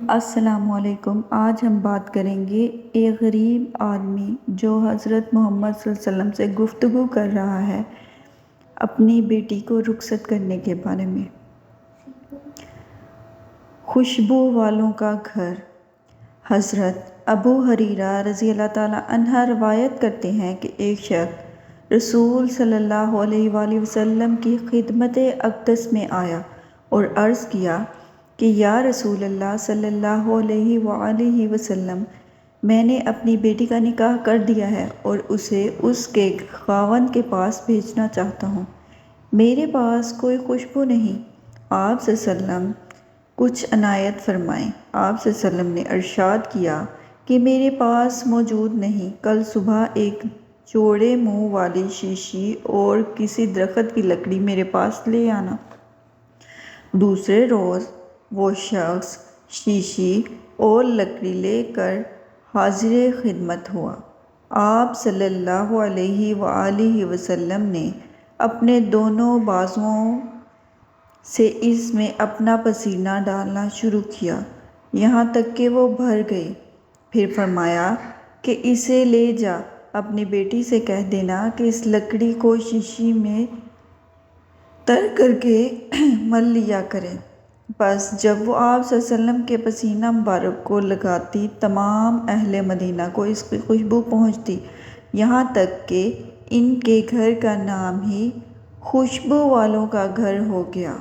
السلام علیکم۔ آج ہم بات کریں گے ایک غریب آدمی جو حضرت محمد صلی اللہ علیہ وسلم سے گفتگو کر رہا ہے اپنی بیٹی کو رخصت کرنے کے بارے میں۔ خوشبو والوں کا گھر۔ حضرت ابو ہریرہ رضی اللہ تعالیٰ عنہ روایت کرتے ہیں کہ ایک شخص رسول صلی اللہ علیہ وآلہ وسلم کی خدمت اقدس میں آیا اور عرض کیا کہ یا رسول اللہ صلی اللہ علیہ وآلہ وسلم، میں نے اپنی بیٹی کا نکاح کر دیا ہے اور اسے اس کے خاوند کے پاس بھیجنا چاہتا ہوں۔ میرے پاس کوئی خوشبو نہیں۔ آپ صلی اللہ علیہ وسلم کچھ عنایت فرمائیں۔ آپ صلی اللہ علیہ وسلم نے ارشاد کیا کہ میرے پاس موجود نہیں، کل صبح ایک چوڑے منہ والی شیشی اور کسی درخت کی لکڑی میرے پاس لے آنا۔ دوسرے روز وہ شخص شیشی اور لکڑی لے کر حاضر خدمت ہوا۔ آپ صلی اللہ علیہ وآلہ وسلم نے اپنے دونوں بازوؤں سے اس میں اپنا پسینہ ڈالنا شروع کیا یہاں تک کہ وہ بھر گئی۔ پھر فرمایا کہ اسے لے جا، اپنی بیٹی سے کہہ دینا کہ اس لکڑی کو شیشی میں تر کر کے مل لیا کرے۔ بس جب وہ آپ صلی اللہ علیہ وسلم کے پسینہ مبارک کو لگاتی، تمام اہل مدینہ کو اس کی خوشبو پہنچتی، یہاں تک کہ ان کے گھر کا نام ہی خوشبو والوں کا گھر ہو گیا۔